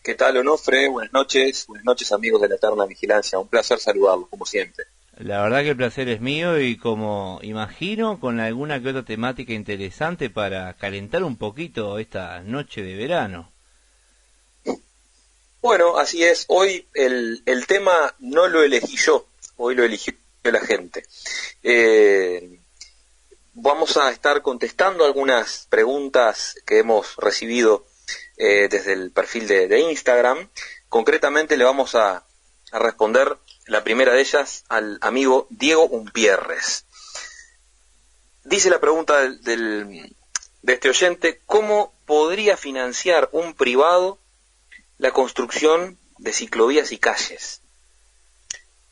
¿Qué tal, Onofre? Buenas noches amigos de la Eterna Vigilancia. Un placer saludarlos, como siempre. La verdad que el placer es mío y como imagino con alguna que otra temática interesante para calentar un poquito esta noche de verano. Bueno, así es. Hoy el tema no lo elegí yo, hoy lo eligió la gente. Eh, Vamos a estar contestando algunas preguntas que hemos recibido desde el perfil de Instagram. Concretamente le vamos a responder la primera de ellas al amigo Diego Umpierres. Dice la pregunta de este oyente: ¿cómo podría financiar un privado la construcción de ciclovías y calles?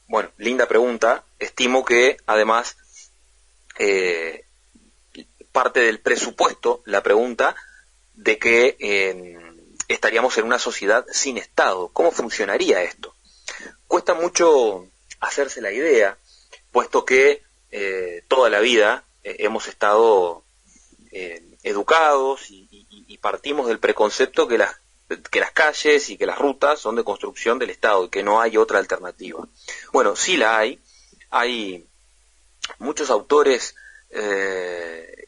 Bueno, linda pregunta. Estimo que además eh, parte del presupuesto la pregunta de que estaríamos en una sociedad sin Estado. ¿Cómo funcionaría esto? Cuesta mucho hacerse la idea, puesto que toda la vida hemos estado educados y partimos del preconcepto que las calles y que las rutas son de construcción del Estado y que no hay otra alternativa. Bueno, sí la hay. Hay muchos autores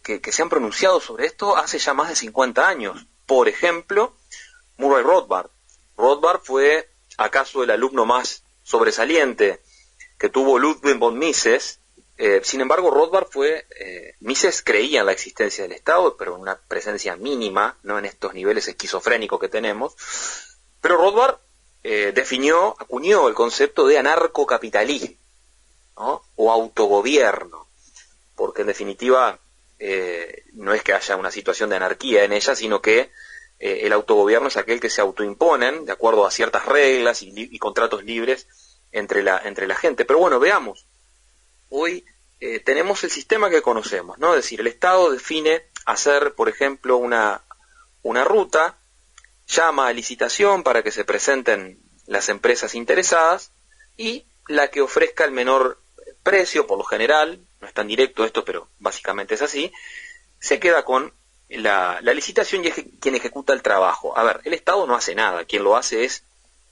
que se han pronunciado sobre esto hace ya más de 50 años. Por ejemplo, Murray Rothbard. Rothbard fue acaso el alumno más sobresaliente que tuvo Ludwig von Mises. Sin embargo, Rothbard Mises creía en la existencia del Estado, pero en una presencia mínima, no en estos niveles esquizofrénicos que tenemos. Pero Rothbard acuñó el concepto de anarcocapitalismo, ¿no? O autogobierno, porque en definitiva no es que haya una situación de anarquía en ella, sino que el autogobierno es aquel que se autoimponen de acuerdo a ciertas reglas y contratos libres entre la gente. Pero bueno, veamos. Hoy tenemos el sistema que conocemos, ¿no? Es decir, el Estado define hacer, por ejemplo, una ruta, llama a licitación para que se presenten las empresas interesadas y la que ofrezca el menor precio, por lo general, no es tan directo esto, pero básicamente es así, se queda con la licitación y es quien ejecuta el trabajo. A ver, el Estado no hace nada, quien lo hace es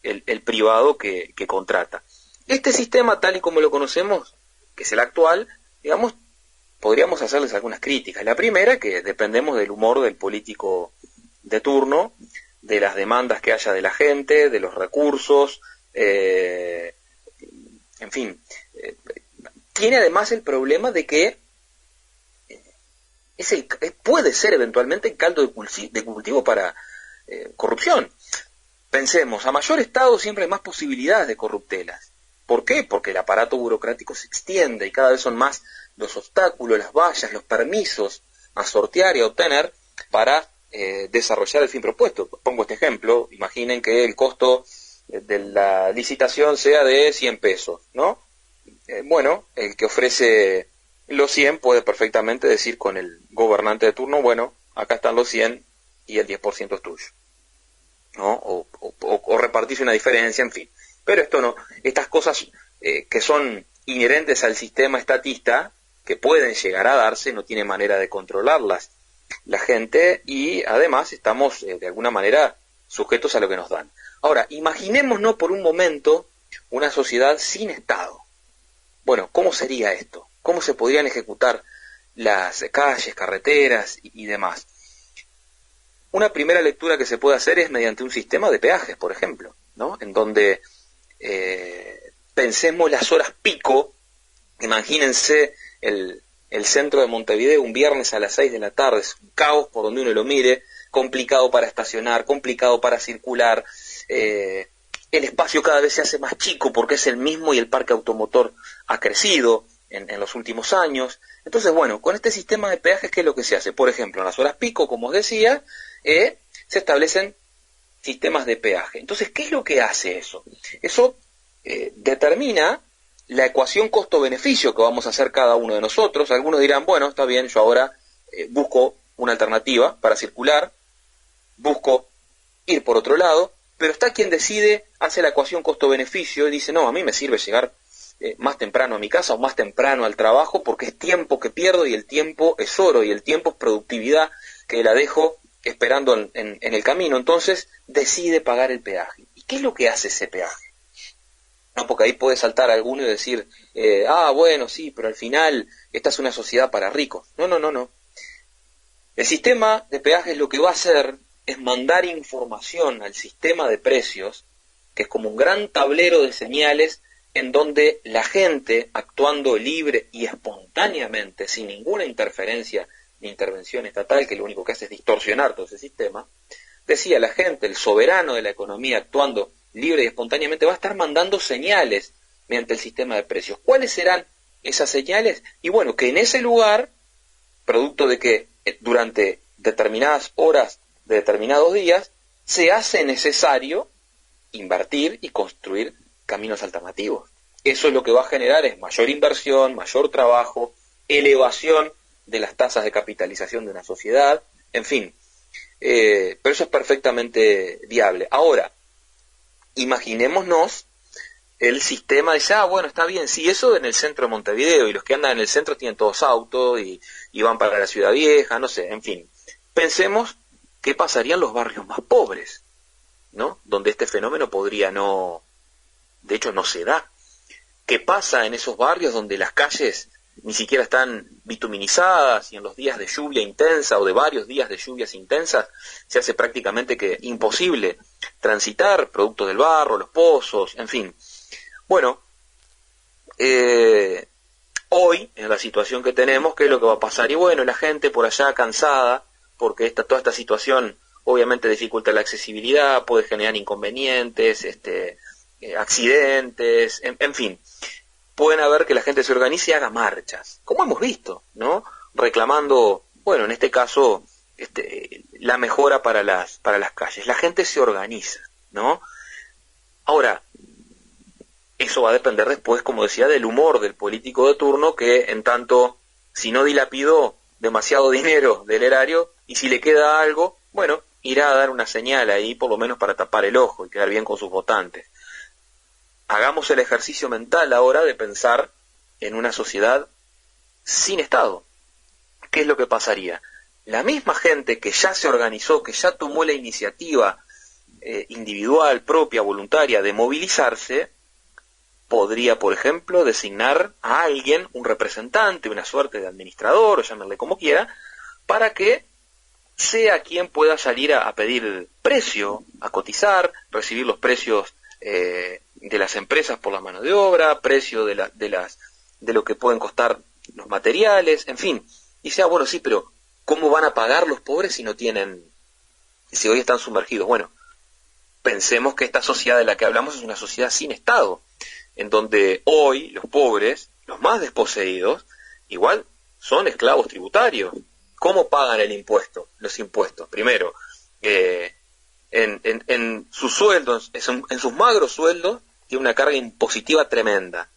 el privado que contrata. Este sistema, tal y como lo conocemos, que es el actual, digamos, podríamos hacerles algunas críticas. La primera, que dependemos del humor del político de turno, de las demandas que haya de la gente, de los recursos, en fin. Tiene además el problema de que puede ser eventualmente el caldo de cultivo para corrupción. Pensemos, a mayor Estado siempre hay más posibilidades de corruptelas. ¿Por qué? Porque el aparato burocrático se extiende y cada vez son más los obstáculos, las vallas, los permisos a sortear y a obtener para desarrollar el fin propuesto. Pongo este ejemplo: imaginen que el costo de la licitación sea de 100 pesos, ¿no? Bueno, el que ofrece los 100 puede perfectamente decir con el gobernante de turno: bueno, acá están los 100 y el 10% es tuyo, ¿no? O repartirse una diferencia, en fin. Pero esto no, estas cosas que son inherentes al sistema estatista, que pueden llegar a darse, no tiene manera de controlarlas la gente, y además estamos de alguna manera sujetos a lo que nos dan. Ahora, imaginémonos por un momento una sociedad sin Estado. Bueno, ¿cómo sería esto? ¿Cómo se podrían ejecutar las calles, carreteras y demás? Una primera lectura que se puede hacer es mediante un sistema de peajes, por ejemplo, ¿no? En donde pensemos las horas pico. Imagínense el centro de Montevideo un viernes a las 6 de la tarde, es un caos por donde uno lo mire, complicado para estacionar, complicado para circular, el espacio cada vez se hace más chico porque es el mismo y el parque automotor ha crecido en los últimos años. Entonces, bueno, con este sistema de peajes, ¿qué es lo que se hace? Por ejemplo, en las horas pico, como os decía, se establecen sistemas de peaje. Entonces, ¿qué es lo que hace eso? Eso determina la ecuación costo-beneficio que vamos a hacer cada uno de nosotros. Algunos dirán, bueno, está bien, yo ahora busco una alternativa para circular, busco ir por otro lado, pero está quien decide, hace la ecuación costo-beneficio y dice: no, a mí me sirve llegar más temprano a mi casa o más temprano al trabajo, porque es tiempo que pierdo y el tiempo es oro y el tiempo es productividad que la dejo esperando en el camino, entonces decide pagar el peaje. ¿Y qué es lo que hace ese peaje? No, porque ahí puede saltar alguno y decir, bueno, sí, pero al final esta es una sociedad para ricos. No, no, no, no. El sistema de peajes lo que va a hacer es mandar información al sistema de precios, que es como un gran tablero de señales en donde la gente, actuando libre y espontáneamente, sin ninguna interferencia ni intervención estatal, que lo único que hace es distorsionar todo ese sistema, decía la gente, el soberano de la economía, actuando libre y espontáneamente, va a estar mandando señales mediante el sistema de precios. ¿Cuáles serán esas señales? Y bueno, que en ese lugar, producto de que durante determinadas horas de determinados días, se hace necesario invertir y construir caminos alternativos. Eso es lo que va a generar es mayor inversión, mayor trabajo, elevación de las tasas de capitalización de una sociedad, en fin. Pero eso es perfectamente viable. Ahora, imaginémonos el sistema, dice, bueno, está bien, sí, eso en el centro de Montevideo, y los que andan en el centro tienen todos autos y van para la Ciudad Vieja, no sé, en fin. Pensemos qué pasaría en los barrios más pobres, ¿no? Donde este fenómeno podría no, de hecho no se da. ¿Qué pasa en esos barrios donde las calles ni siquiera están bituminizadas y en los días de lluvia intensa o de varios días de lluvias intensas se hace prácticamente que imposible transitar, producto del barro, los pozos, en fin? Bueno, hoy, en la situación que tenemos, ¿qué es lo que va a pasar? Y bueno, la gente por allá cansada, porque toda esta situación obviamente dificulta la accesibilidad, puede generar inconvenientes, accidentes, en fin. Pueden haber que la gente se organice y haga marchas, como hemos visto, ¿no? Reclamando, bueno, en este caso, la mejora para las calles. La gente se organiza, ¿no? Ahora, eso va a depender después, como decía, del humor del político de turno, que en tanto, si no dilapidó demasiado dinero del erario, y si le queda algo, bueno, irá a dar una señal ahí, por lo menos para tapar el ojo y quedar bien con sus votantes. Hagamos el ejercicio mental ahora de pensar en una sociedad sin Estado. ¿Qué es lo que pasaría? La misma gente que ya se organizó, que ya tomó la iniciativa individual, propia, voluntaria, de movilizarse, podría, por ejemplo, designar a alguien, un representante, una suerte de administrador, o llamarle como quiera, para que sea quien pueda salir a pedir precio, a cotizar, recibir los precios de las empresas por la mano de obra, precio de lo que pueden costar los materiales, en fin. Y sea, bueno, sí, pero ¿cómo van a pagar los pobres si si hoy están sumergidos? Bueno, pensemos que esta sociedad de la que hablamos es una sociedad sin Estado, en donde hoy los pobres, los más desposeídos, igual son esclavos tributarios. ¿Cómo pagan el impuesto? Los impuestos. Primero, en sus sueldos, en sus magros sueldos, tiene una carga impositiva tremenda.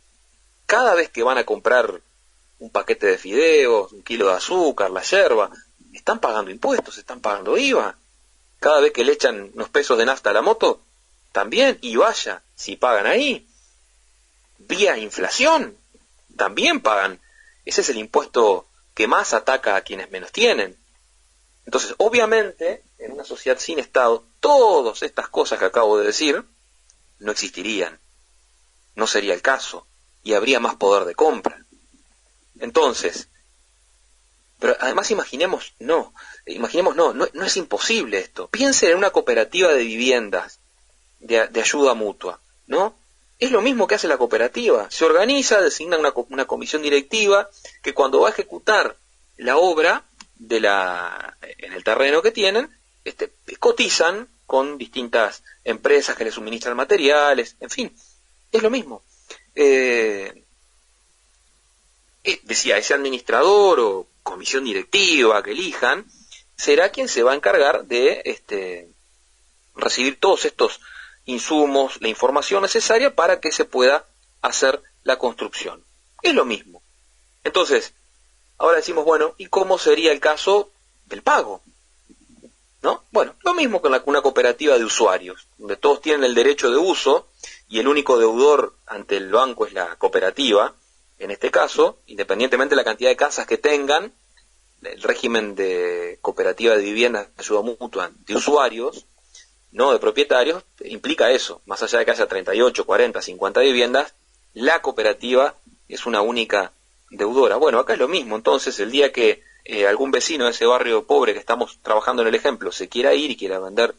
Cada vez que van a comprar un paquete de fideos, un kilo de azúcar, la yerba, están pagando impuestos, están pagando IVA. Cada vez que le echan unos pesos de nafta a la moto, también, y vaya, si pagan ahí. Vía inflación, también pagan. Ese es el impuesto que más ataca a quienes menos tienen. Entonces, obviamente, en una sociedad sin Estado, todas estas cosas que acabo de decir no existirían. No sería el caso. Y habría más poder de compra. Entonces, pero además no es imposible esto. Piensen en una cooperativa de viviendas, de ayuda mutua, ¿no? Es lo mismo que hace la cooperativa. Se organiza, designa una comisión directiva que cuando va a ejecutar la obra en el terreno que tienen, cotizan con distintas empresas que les suministran materiales, en fin, es lo mismo. Decía, ese administrador o comisión directiva que elijan será quien se va a encargar de recibir todos estos insumos, la información necesaria para que se pueda hacer la construcción. Es lo mismo. Entonces, ahora decimos, bueno, ¿y cómo sería el caso del pago? ¿No? Bueno, lo mismo con una cooperativa de usuarios, donde todos tienen el derecho de uso y el único deudor ante el banco es la cooperativa. En este caso, independientemente de la cantidad de casas que tengan, el régimen de cooperativa de viviendas de ayuda mutua de usuarios, no de propietarios, implica eso. Más allá de que haya 38, 40, 50 viviendas, la cooperativa es una única deudora. Bueno, acá es lo mismo. Entonces, el día que algún vecino de ese barrio pobre que estamos trabajando en el ejemplo se quiera ir y quiera vender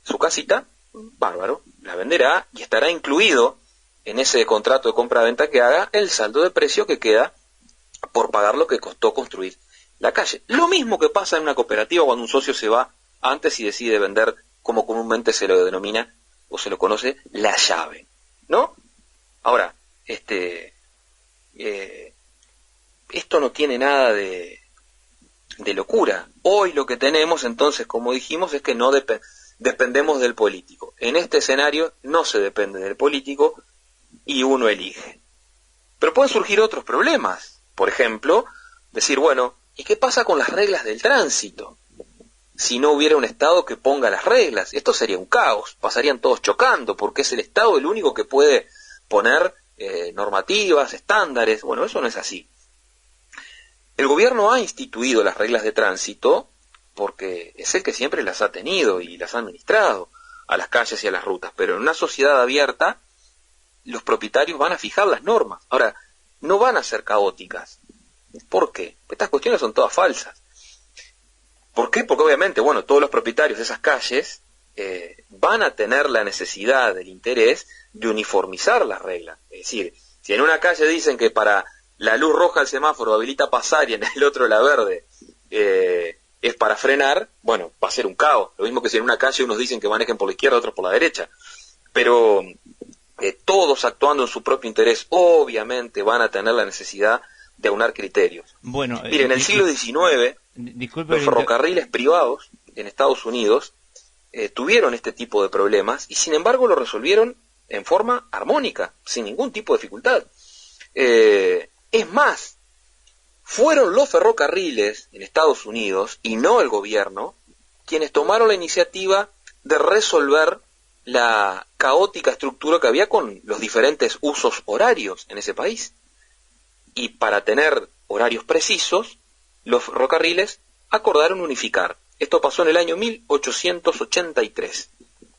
su casita, bárbaro, la venderá y estará incluido en ese contrato de compra-venta que haga el saldo de precio que queda por pagar lo que costó construir la calle. Lo mismo que pasa en una cooperativa cuando un socio se va antes y decide vender, como comúnmente se lo denomina o se lo conoce, la llave, ¿no? Ahora, esto no tiene nada de locura. Hoy lo que tenemos entonces, como dijimos, es que no dependemos del político. En este escenario no se depende del político y uno elige. Pero pueden surgir otros problemas. Por ejemplo, decir, bueno, ¿y qué pasa con las reglas del tránsito? Si no hubiera un Estado que ponga las reglas, esto sería un caos, pasarían todos chocando, porque es el Estado el único que puede poner normativas, estándares. Bueno, eso no es así. El gobierno ha instituido las reglas de tránsito porque es el que siempre las ha tenido y las ha administrado a las calles y a las rutas, pero en una sociedad abierta los propietarios van a fijar las normas. Ahora, no van a ser caóticas. ¿Por qué? Estas cuestiones son todas falsas. ¿Por qué? Porque obviamente, bueno, todos los propietarios de esas calles van a tener la necesidad, el interés de uniformizar las reglas. Es decir, si en una calle dicen que para la luz roja del semáforo habilita pasar y en el otro la verde es para frenar, bueno, va a ser un caos. Lo mismo que si en una calle unos dicen que manejen por la izquierda, otros por la derecha. Pero todos actuando en su propio interés, obviamente van a tener la necesidad de aunar criterios. Bueno, mire, en el siglo XIX, los ferrocarriles privados en Estados Unidos tuvieron este tipo de problemas y sin embargo lo resolvieron en forma armónica, sin ningún tipo de dificultad. Es más, fueron los ferrocarriles en Estados Unidos, y no el gobierno, quienes tomaron la iniciativa de resolver la caótica estructura que había con los diferentes usos horarios en ese país. Y para tener horarios precisos, los ferrocarriles acordaron unificar. Esto pasó en el año 1883.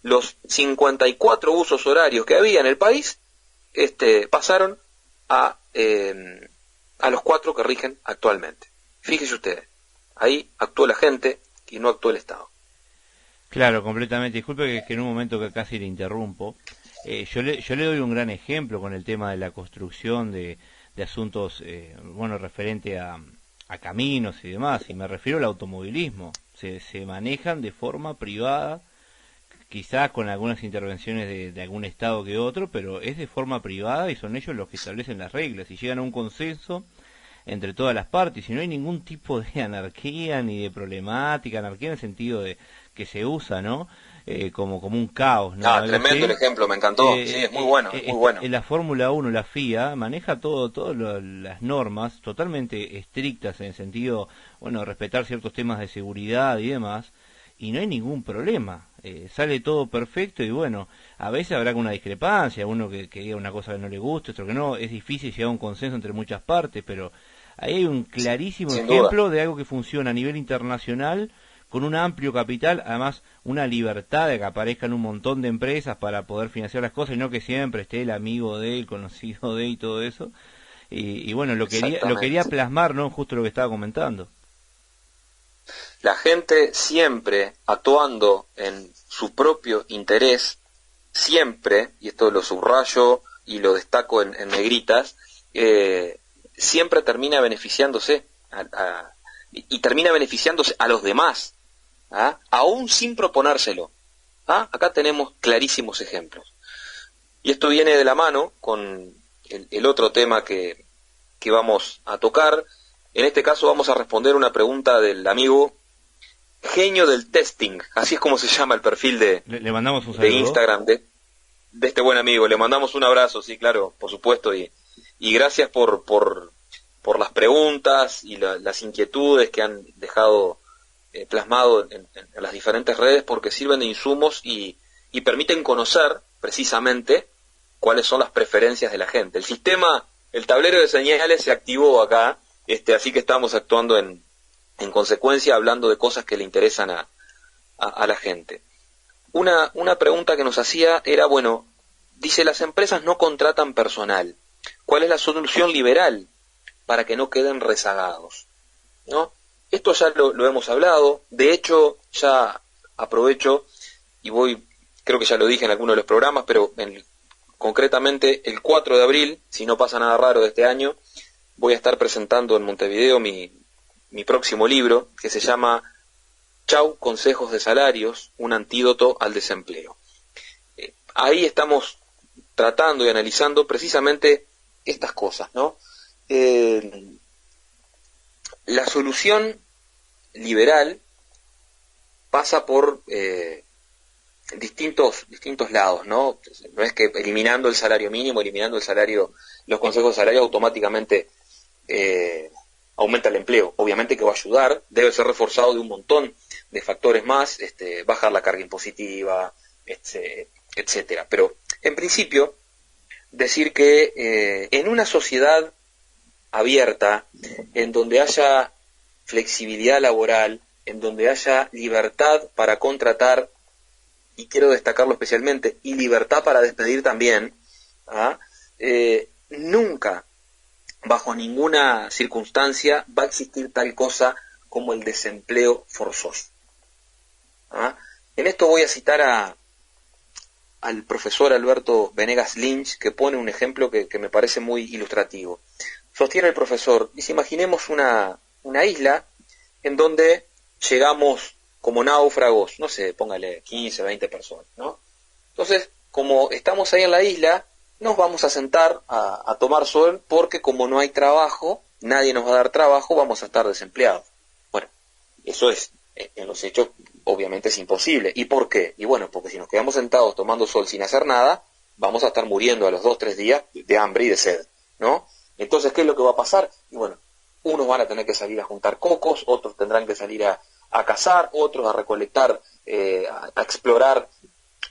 Los 54 usos horarios que había en el país pasaron a los 4 que rigen actualmente. Fíjese ustedes, ahí actuó la gente y no actuó el Estado. Claro, completamente. Disculpe que en un momento que casi le interrumpo. Yo le doy un gran ejemplo con el tema de la construcción de asuntos, referente a caminos y demás, y me refiero al automovilismo. Se manejan de forma privada, quizás con algunas intervenciones de algún Estado que otro, pero es de forma privada y son ellos los que establecen las reglas y llegan a un consenso entre todas las partes y no hay ningún tipo de anarquía ni de problemática, anarquía en el sentido de que se usa, ¿no? Como un caos, ¿no? Tremendo el ejemplo, me encantó, sí, es muy bueno, muy bueno. En la Fórmula 1, la FIA, maneja todas las normas totalmente estrictas en el sentido, respetar ciertos temas de seguridad y demás, y no hay ningún problema, sale todo perfecto y a veces habrá una discrepancia, uno que diga una cosa que no le gusta, otro que no, es difícil llegar a un consenso entre muchas partes, pero ahí hay un clarísimo ejemplo de algo que funciona a nivel internacional, con un amplio capital, además una libertad de que aparezcan un montón de empresas para poder financiar las cosas y no que siempre esté el amigo de él, conocido de él y todo eso. Y lo quería plasmar, ¿no? Justo lo que estaba comentando. La gente siempre actuando en su propio interés, siempre, y esto lo subrayo y lo destaco en negritas, siempre termina beneficiándose y termina beneficiándose a los demás, aún sin proponérselo. Acá tenemos clarísimos ejemplos. Y esto viene de la mano con el otro tema que vamos a tocar. En este caso vamos a responder una pregunta del amigo Genio del Testing, así es como se llama el perfil le mandamos un de Instagram de este buen amigo. Le mandamos un abrazo, sí, claro, por supuesto, y gracias por las preguntas y las inquietudes que han dejado plasmado en las diferentes redes, porque sirven de insumos y permiten conocer precisamente cuáles son las preferencias de la gente. El tablero de señales se activó acá, así que estamos actuando en en consecuencia hablando de cosas que le interesan a la gente. Una pregunta que nos hacía era, bueno, dice, las empresas no contratan personal. ¿Cuál es la solución liberal para que no queden rezagados? ¿No? Esto ya lo hemos hablado. De hecho, ya aprovecho y voy, creo que ya lo dije en alguno de los programas, pero concretamente el 4 de abril, si no pasa nada raro de este año, voy a estar presentando en Montevideo mi próximo libro, que se llama Chau, consejos de salarios, un antídoto al desempleo. Ahí estamos tratando y analizando precisamente estas cosas, ¿no? La solución liberal pasa por distintos lados, ¿no? No es que eliminando el salario mínimo, eliminando los consejos de salario automáticamente aumenta el empleo. Obviamente que va a ayudar, debe ser reforzado de un montón de factores más, bajar la carga impositiva, etcétera. Pero en principio, decir que en una sociedad abierta, en donde haya flexibilidad laboral, en donde haya libertad para contratar, y quiero destacarlo especialmente, y libertad para despedir también, nunca, bajo ninguna circunstancia, va a existir tal cosa como el desempleo forzoso. En esto voy a citar al profesor Alberto Venegas Lynch, que pone un ejemplo que me parece muy ilustrativo. Sostiene el profesor, dice, imaginemos una isla en donde llegamos como náufragos, no sé, póngale 15, 20 personas, ¿no? Entonces, como estamos ahí en la isla, nos vamos a sentar a tomar sol, porque como no hay trabajo, nadie nos va a dar trabajo, vamos a estar desempleados. Bueno, eso es, en los hechos, obviamente es imposible. ¿Y por qué? Y bueno, porque si nos quedamos sentados tomando sol sin hacer nada, vamos a estar muriendo a los 2, 3 días de hambre y de sed, ¿no? Entonces, ¿qué es lo que va a pasar? Y bueno, unos van a tener que salir a juntar cocos, otros tendrán que salir a cazar, otros a recolectar, a explorar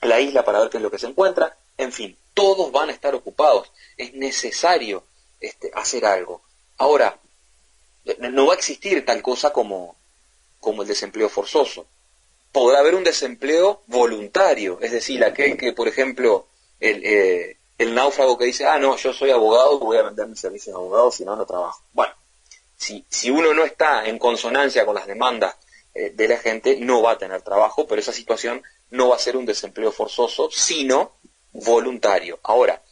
la isla para ver qué es lo que se encuentra. En fin, todos van a estar ocupados. Es necesario hacer algo. Ahora, no va a existir tal cosa como el desempleo forzoso. Podrá haber un desempleo voluntario, es decir, aquel que, por ejemplo, el náufrago que dice, no, yo soy abogado, voy a vender mis servicios de abogado, si no, no trabajo. Bueno, si uno no está en consonancia con las demandas de la gente, no va a tener trabajo, pero esa situación no va a ser un desempleo forzoso, sino voluntario. Ahora,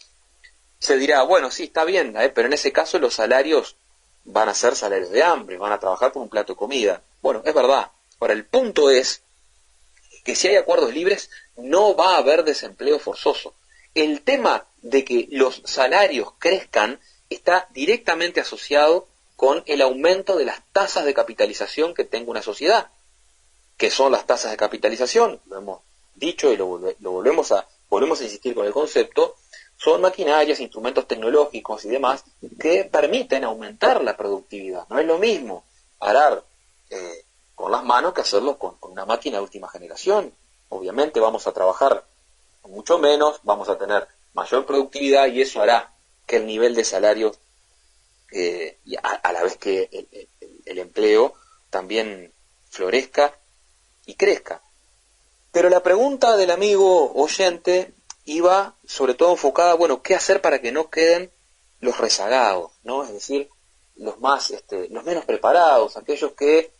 se dirá, bueno, sí, está bien, pero en ese caso los salarios van a ser salarios de hambre, van a trabajar por un plato de comida. Bueno, es verdad. Ahora, el punto es que si hay acuerdos libres, no va a haber desempleo forzoso. El tema de que los salarios crezcan está directamente asociado con el aumento de las tasas de capitalización que tenga una sociedad. ¿Qué son las tasas de capitalización? Lo hemos dicho y lo volvemos a insistir con el concepto. Son maquinarias, instrumentos tecnológicos y demás que permiten aumentar la productividad. No es lo mismo arar con las manos que hacerlo con una máquina de última generación. Obviamente vamos a trabajar mucho menos, vamos a tener mayor productividad y eso hará que el nivel de salario y a la vez que el empleo también florezca y crezca. Pero la pregunta del amigo oyente iba sobre todo enfocada, bueno, ¿qué hacer para que no queden los rezagados, ¿no? Es decir, los menos preparados, aquellos que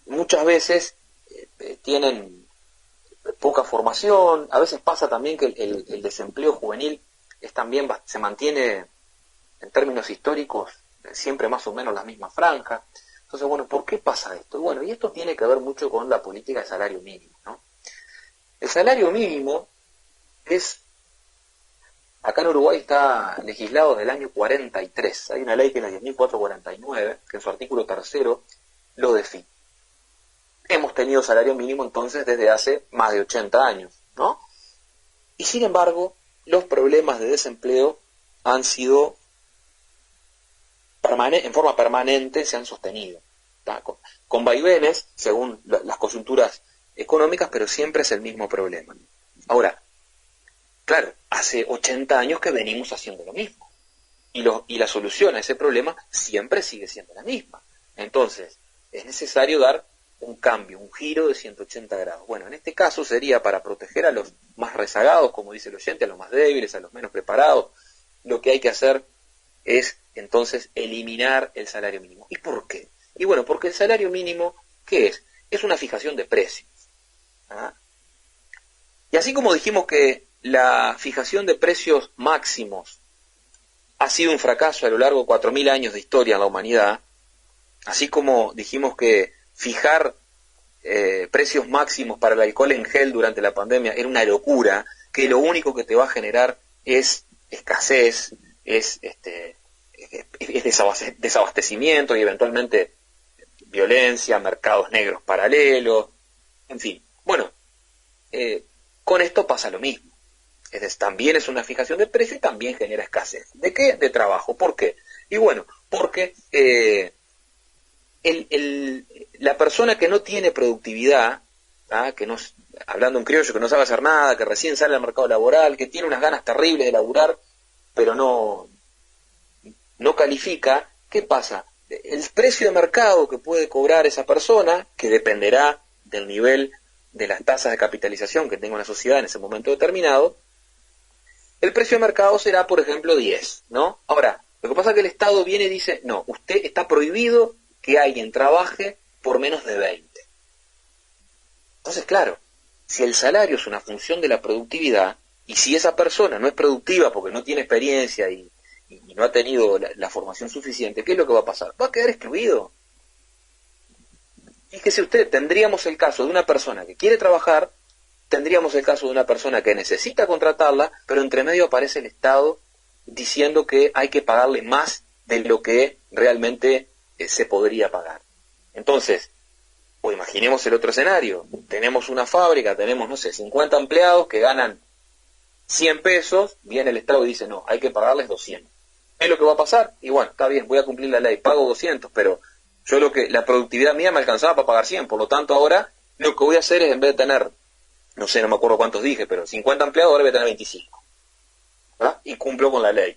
muchas veces tienen poca formación. A veces pasa también que el desempleo juvenil se mantiene en términos históricos siempre más o menos la misma franja. Entonces, bueno, ¿por qué pasa esto? Bueno, y esto tiene que ver mucho con la política de salario mínimo, ¿no? El salario mínimo acá en Uruguay está legislado desde el año 43. Hay una ley que es la 10.449, que en su artículo 3 lo define. Hemos tenido salario mínimo entonces desde hace más de 80 años, ¿no? Y sin embargo, los problemas de desempleo han sido en forma permanente, se han sostenido, con vaivenes según las coyunturas económicas, pero siempre es el mismo problema. Ahora, claro, hace 80 años que venimos haciendo lo mismo, y la solución a ese problema siempre sigue siendo la misma. Entonces, es necesario dar un cambio, un giro de 180 grados. Bueno, en este caso sería para proteger a los más rezagados, como dice el oyente, a los más débiles, a los menos preparados. Lo que hay que hacer es entonces eliminar el salario mínimo. ¿Y por qué? Y bueno, porque el salario mínimo, ¿qué es? Es una fijación de precios. ¿Ah? Y así como dijimos que la fijación de precios máximos ha sido un fracaso a lo largo de 4.000 años de historia en la humanidad, así como dijimos que fijar precios máximos para el alcohol en gel durante la pandemia era una locura, que lo único que te va a generar es escasez, es desabastecimiento y eventualmente violencia, mercados negros paralelos, en fin. Bueno, con esto pasa lo mismo. También es una fijación de precio y también genera escasez. ¿De qué? De trabajo. ¿Por qué? Y bueno, porque la persona que no tiene productividad, que no, hablando en criollo, que no sabe hacer nada, que recién sale al mercado laboral, que tiene unas ganas terribles de laburar, pero no califica, ¿qué pasa? El precio de mercado que puede cobrar esa persona, que dependerá del nivel de las tasas de capitalización que tenga una sociedad en ese momento determinado, el precio de mercado será, por ejemplo, 10, ¿no? Ahora, lo que pasa es que el Estado viene y dice, no, usted está prohibido que alguien trabaje por menos de 20. Entonces, claro, si el salario es una función de la productividad, y si esa persona no es productiva porque no tiene experiencia y no ha tenido la formación suficiente, ¿qué es lo que va a pasar? Va a quedar excluido. Fíjese usted, tendríamos el caso de una persona que quiere trabajar, tendríamos el caso de una persona que necesita contratarla, pero entre medio aparece el Estado diciendo que hay que pagarle más de lo que realmente se podría pagar. Entonces, o imaginemos el otro escenario, tenemos una fábrica, tenemos, no sé, 50 empleados que ganan 100 pesos, viene el Estado y dice, no, hay que pagarles 200. ¿Es lo que va a pasar? Y bueno, está bien, voy a cumplir la ley, pago 200, pero la productividad mía me alcanzaba para pagar 100, por lo tanto ahora lo que voy a hacer es, en vez de tener, no sé, no me acuerdo cuántos dije, pero 50 empleados, ahora voy a tener 25. ¿Verdad? Y cumplo con la ley,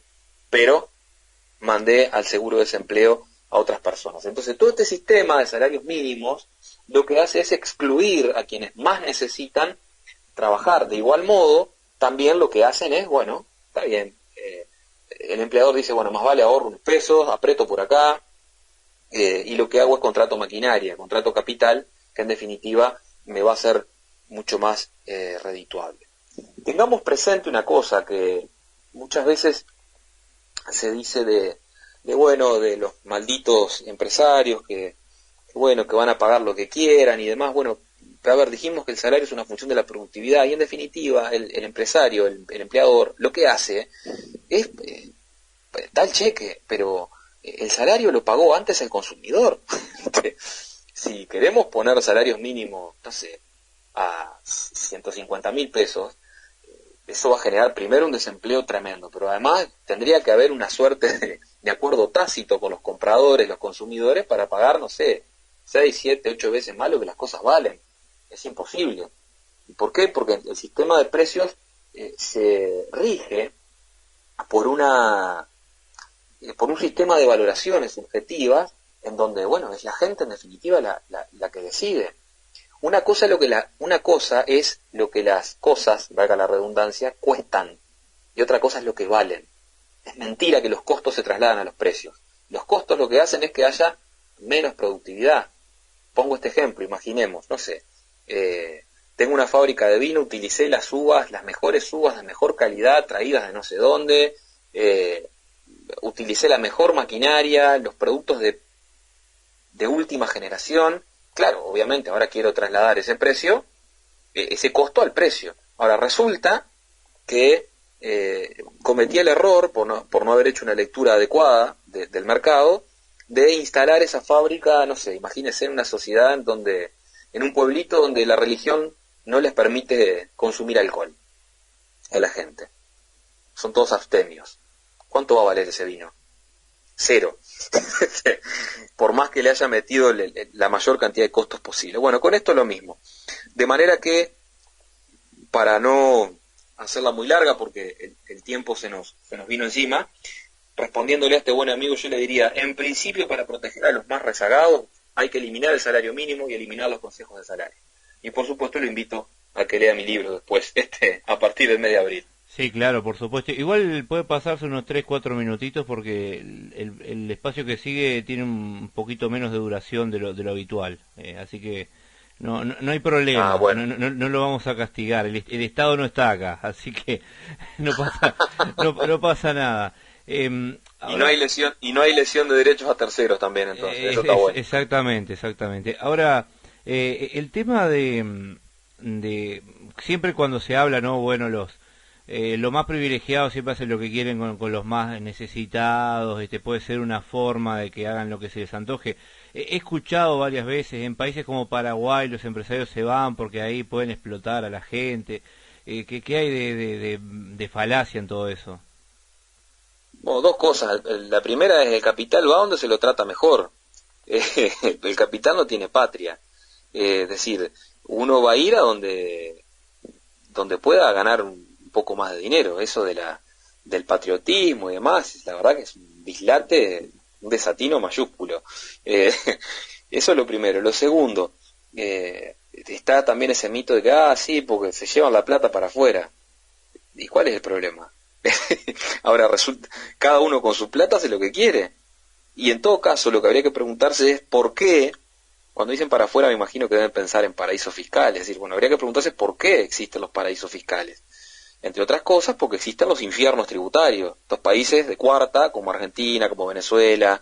pero mandé al seguro de desempleo a otras personas. Entonces todo este sistema de salarios mínimos lo que hace es excluir a quienes más necesitan trabajar. De igual modo, también lo que hacen es, bueno, está bien, el empleador dice, bueno, más vale ahorro unos pesos, aprieto por acá, y lo que hago es contrato maquinaria, contrato capital, que en definitiva me va a ser mucho más redituable. Tengamos presente una cosa que muchas veces se dice de los malditos empresarios que van a pagar lo que quieran y demás. Bueno, a ver, dijimos que el salario es una función de la productividad y en definitiva el empresario, el empleador, lo que hace es da el cheque, pero el salario lo pagó antes el consumidor. Si queremos poner salarios mínimos, no sé, a 150.000 pesos, eso va a generar primero un desempleo tremendo, pero además tendría que haber una suerte de acuerdo tácito con los compradores, los consumidores, para pagar, no sé, 6, 7, 8 veces más lo que las cosas valen. Es imposible. ¿Y por qué? Porque el sistema de precios se rige por un sistema de valoraciones subjetivas en donde, bueno, es la gente en definitiva la que decide. Una cosa es lo que las cosas, valga la redundancia, cuestan, y otra cosa es lo que valen. Es mentira que los costos se trasladan a los precios. Los costos lo que hacen es que haya menos productividad. Pongo este ejemplo, imaginemos, no sé, tengo una fábrica de vino, utilicé las mejores uvas de mejor calidad, traídas de no sé dónde, utilicé la mejor maquinaria, los productos de última generación. Claro, obviamente ahora quiero trasladar ese precio, ese costo al precio. Ahora resulta que cometí el error, por no haber hecho una lectura adecuada del mercado, de instalar esa fábrica, no sé, imagínense en una sociedad en un pueblito donde la religión no les permite consumir alcohol a la gente. Son todos abstemios. ¿Cuánto va a valer ese vino? 0. Por más que le haya metido la mayor cantidad de costos posible. Bueno, con esto es lo mismo. De manera que, para no hacerla muy larga, porque el tiempo se nos vino encima, respondiéndole a este buen amigo, yo le diría, en principio, para proteger a los más rezagados, hay que eliminar el salario mínimo y eliminar los consejos de salario. Y por supuesto lo invito a que lea mi libro después, a partir del mes de abril. Sí, claro, por supuesto. Igual puede pasarse unos 3, 4 minutitos porque el espacio que sigue tiene un poquito menos de duración de lo habitual. Así que no hay problema, Bueno. no lo vamos a castigar. El Estado no está acá, así que no pasa, no pasa nada. Y no hay lesión de derechos a terceros también, entonces, eso está bueno. Exactamente. Ahora, el tema de siempre cuando se habla, ¿no? Bueno, los más privilegiados siempre hacen lo que quieren con los más necesitados, puede ser una forma de que hagan lo que se les antoje. He escuchado varias veces, en países como Paraguay los empresarios se van porque ahí pueden explotar a la gente. ¿Qué hay de falacia en todo eso? Bueno, dos cosas. La primera es el capital va donde se lo trata mejor. El capital no tiene patria. Es decir, uno va a ir a donde pueda ganar un poco más de dinero. Eso del patriotismo y demás, la verdad que es un dislate, un desatino mayúsculo. Eso es lo primero. Lo segundo, está también ese mito de que, sí, porque se llevan la plata para afuera. ¿Y cuál es el problema? Ahora resulta, cada uno con su plata hace lo que quiere. Y en todo caso, lo que habría que preguntarse es por qué, cuando dicen para afuera, me imagino que deben pensar en paraísos fiscales. Es decir, bueno, habría que preguntarse por qué existen los paraísos fiscales. Entre otras cosas, porque existen los infiernos tributarios. Estos países de cuarta, como Argentina, como Venezuela,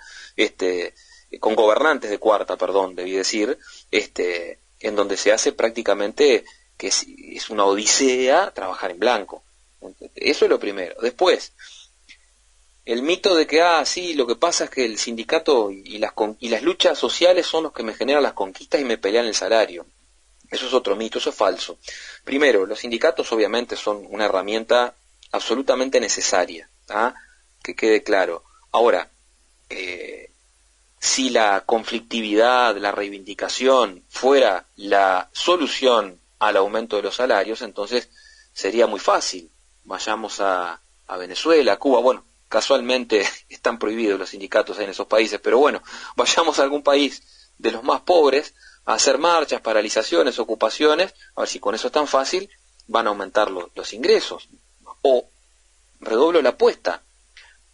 con gobernantes de cuarta, perdón, debí decir, en donde se hace prácticamente que es una odisea trabajar en blanco. Eso es lo primero. Después, el mito de que, sí, lo que pasa es que el sindicato y las luchas sociales son los que me generan las conquistas y me pelean el salario. Eso es otro mito, eso es falso. Primero, los sindicatos obviamente son una herramienta absolutamente necesaria, que quede claro. Ahora, si la conflictividad, la reivindicación fuera la solución al aumento de los salarios, entonces sería muy fácil. Vayamos a Venezuela, a Cuba, bueno, casualmente están prohibidos los sindicatos en esos países, pero bueno, vayamos a algún país de los más pobres a hacer marchas, paralizaciones, ocupaciones, a ver si con eso es tan fácil, van a aumentar los ingresos. O redoblo la apuesta,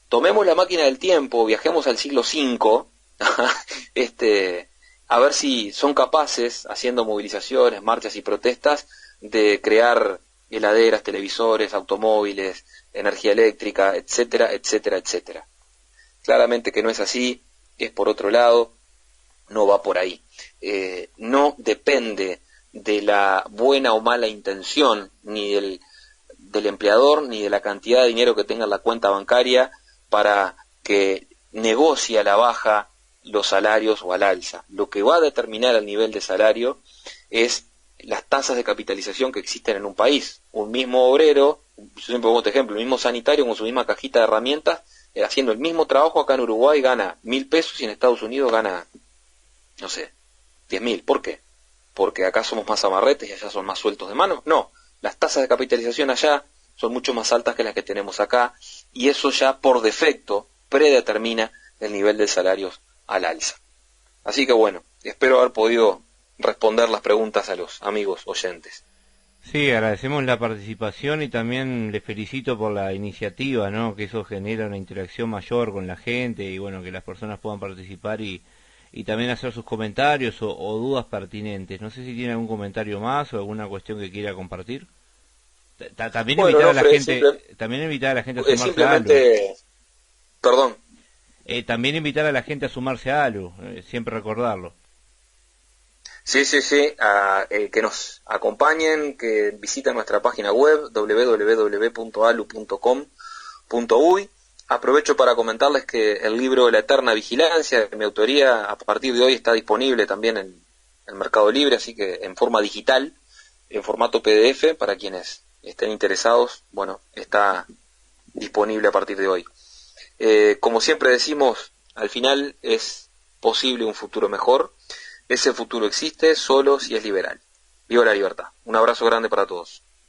tomemos la máquina del tiempo, viajemos al siglo V, a ver si son capaces, haciendo movilizaciones, marchas y protestas, de crear heladeras, televisores, automóviles, energía eléctrica, etcétera, etcétera, etcétera. Claramente que no es así, es por otro lado, no va por ahí. No depende de la buena o mala intención, ni del empleador, ni de la cantidad de dinero que tenga en la cuenta bancaria para que negocie a la baja los salarios o al alza. Lo que va a determinar el nivel de salario es las tasas de capitalización que existen en un país. Un mismo obrero, yo siempre pongo este ejemplo, el mismo sanitario con su misma cajita de herramientas, haciendo el mismo trabajo acá en Uruguay gana 1.000 pesos y en Estados Unidos gana, no sé, 10.000. ¿Por qué? ¿Porque acá somos más amarretes y allá son más sueltos de mano? No, las tasas de capitalización allá son mucho más altas que las que tenemos acá y eso ya por defecto predetermina el nivel de salarios al alza. Así que bueno, espero haber podido responder las preguntas a los amigos oyentes. Sí, agradecemos la participación y también les felicito por la iniciativa, ¿no? Que eso genera una interacción mayor con la gente y bueno, que las personas puedan participar y también hacer sus comentarios o dudas pertinentes. No sé si tiene algún comentario más o alguna cuestión que quiera compartir. También bueno, invitar no, a la Fred, gente, también invitar a la gente a sumarse simplemente, a ALU. Perdón. También invitar a la gente a sumarse a ALU, siempre recordarlo. Sí, que nos acompañen, que visiten nuestra página web www.alu.com.uy. Aprovecho para comentarles que el libro La Eterna Vigilancia, de mi autoría, a partir de hoy está disponible también en el Mercado Libre, así que en forma digital, en formato PDF, para quienes estén interesados, bueno, está disponible a partir de hoy. Como siempre decimos, al final es posible un futuro mejor. Ese futuro existe solo si es liberal. Viva la libertad. Un abrazo grande para todos.